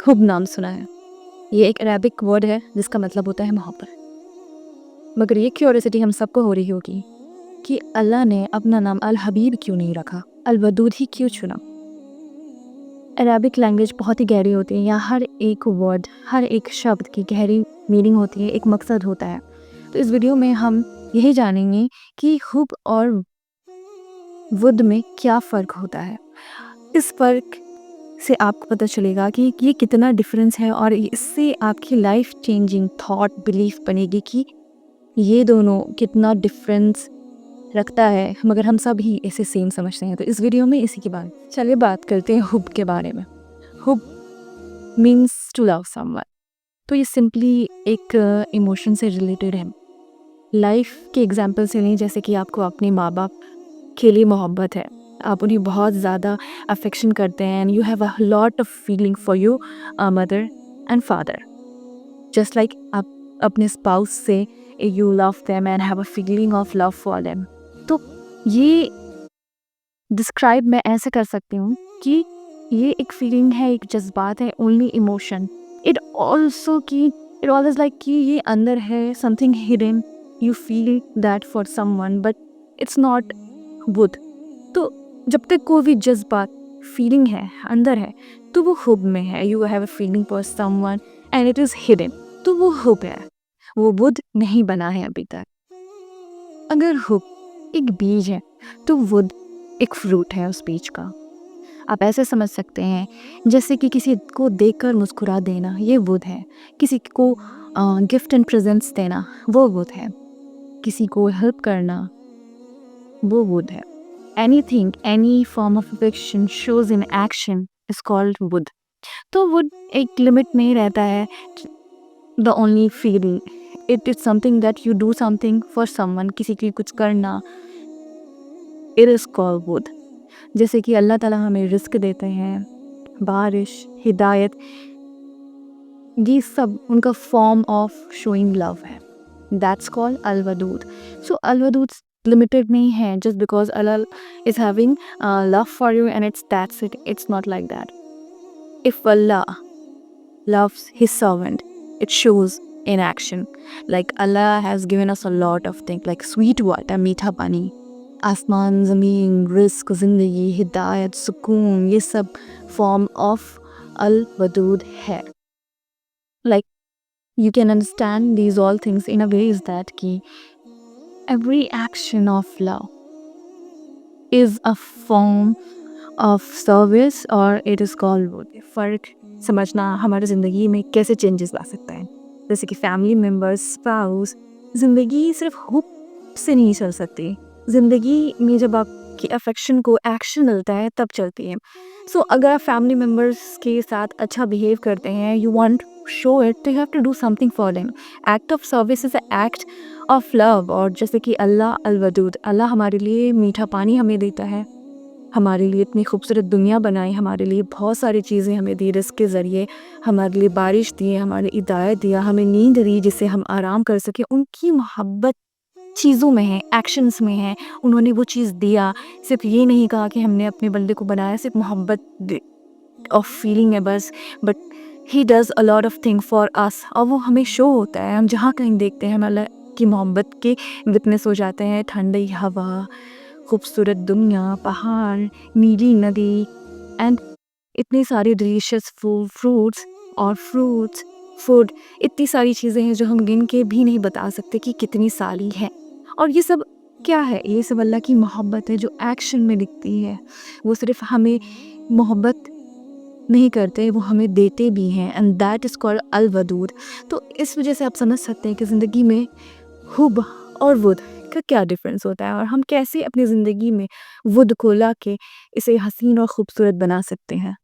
Hub नाम सुना है। ये एक अरबिक वर्ड है जिसका मतलब होता है मोहब्बत। मगर ये क्यूरियोसिटी हम सबको हो रही होगी कि अल्लाह ने अपना नाम अल हबीब क्यों नहीं रखा, अल वदूद ही क्यों चुना। अरबिक लैंग्वेज बहुत ही गहरी होती है। यहाँ हर एक वर्ड, हर एक शब्द की गहरी मीनिंग होती है, एक मकसद होता है। तो इस वीडियो में हम यही जानेंगे कि हुब और वुद में क्या फ़र्क होता है। इस फ़र्क से आपको पता चलेगा कि ये कितना डिफरेंस है और इससे आपकी लाइफ चेंजिंग थॉट बिलीफ बनेगी कि ये दोनों कितना डिफरेंस रखता है, मगर हम सब ही इसे सेम समझते हैं। तो इस वीडियो में इसी के बारे में चलिए बात करते हैं हुब के बारे में। हुब मीन्स टू लव समवन। तो ये सिंपली एक इमोशन से रिलेटेड है। लाइफ के एग्जाम्पल से नहीं, जैसे कि आपको अपने माँ बाप के लिए मोहब्बत है, आप उन्हें बहुत ज़्यादा अफेक्शन करते हैं and you have a lot of feeling for you mother and father. Just like आप अपने स्पाउस से you love them and have a feeling of love for them. तो ये डिस्क्राइब मैं ऐसे कर सकती हूँ कि ये एक फीलिंग है, एक जज्बात है, ओनली इमोशन। इट ऑल्सो कि इट ऑलवेज लाइक कि ये अंदर है, something hidden, you feel that for someone but it's not would. तो जब तक कोई भी जज्बात फीलिंग है, अंदर है, तो वो हुब में है। You have a feeling for someone and it is hidden, तो वो हुब है, वो वुड नहीं बना है अभी तक। अगर हुब एक बीज है तो वुड एक फ्रूट है उस बीज का। आप ऐसे समझ सकते हैं जैसे कि किसी को देखकर मुस्कुरा देना, ये वुड है। किसी को गिफ्ट एंड प्रेजेंट्स देना, वो वुड है। किसी को हेल्प करना, वो वुड है। Anything, any form of affection shows in action is called wood. तो wood एक लिमिट नहीं रहता है। The only feeling, it is something that you do something for someone, किसी के लिए कुछ करना, it is called wood. जैसे कि अल्लाह ताला हमें रिस्क देते हैं, बारिश, हिदायत, ये सब उनका फॉर्म ऑफ शोइंग लव है। दैट्स कॉल्ड अल वदूद। सो अल वदूद लिमिटेड नहीं है just because Allah is having love for you and that's it. It's not like that. If Allah loves his servant, it shows in action. Like Allah has given us a lot of things like sweet water, मीठा पानी, आसमान, ज़मीन, risk, ज़िंदगी, हिदायत, सुकून, ये सब form of अल वदूद है। Like you can understand these all things in a way is that कि every action of love is a form of service or it is called wood. फ़र्क समझना हमारी ज़िंदगी में कैसे चेंजेस ला सकता है। जैसे कि फैमिली मेम्बर्स, स्पाउस, ज़िंदगी सिर्फ हुप से नहीं चल सकती। ज़िंदगी में जब आपकी अफेक्शन को एक्शन मिलता है तब चलती है। सो अगर आप फैमिली मेम्बर्स के साथ अच्छा बिहेव करते हैं, यू वांट शो इट, तो you have to do something for them. Act of service is a act of love. और जैसे कि अल्लाह अल वदूद, अल्लाह हमारे लिए मीठा पानी हमें देता है, हमारे लिए इतनी खूबसूरत दुनिया बनाई, हमारे लिए बहुत सारी चीज़ें हमें दी रिस्क के ज़रिए, हमारे लिए बारिश दी, हमारे हिदायत दिया, हमें नींद दी जिससे हम आराम कर सकें। उनकी मोहब्बत चीज़ों में है, एक्शंस में है। उन्होंने वो चीज़ दिया, सिर्फ ये नहीं कहा कि हमने अपने बंदे को बनाया सिर्फ मोहब्बत ऑफ फीलिंग है बस, but he does a lot of thing for us. और वो हमें शो होता है, हम जहाँ कहीं देखते हैं हम अल्लाह की मोहब्बत के विटनेस हो जाते हैं। ठंडी हवा, खूबसूरत दुनिया, पहाड़, नीली नदी एंड इतनी सारी डिलीशियस फ्रूट्स और फूड, इतनी सारी चीज़ें हैं जो हम गिन के भी नहीं बता सकते कि कितनी सारी हैं। और ये सब क्या है? ये सब अल्लाह की मोहब्बत है जो एक्शन में दिखती है। वो सिर्फ हमें मोहब्बत नहीं करते, वो हमें देते भी हैं एंड दैट इज़ कॉल्ड अल वदूद। तो इस वजह से आप समझ सकते हैं कि ज़िंदगी में हुब और वुद का क्या डिफरेंस होता है और हम कैसे अपनी ज़िंदगी में वुद को ला के इसे हसीन और ख़ूबसूरत बना सकते हैं।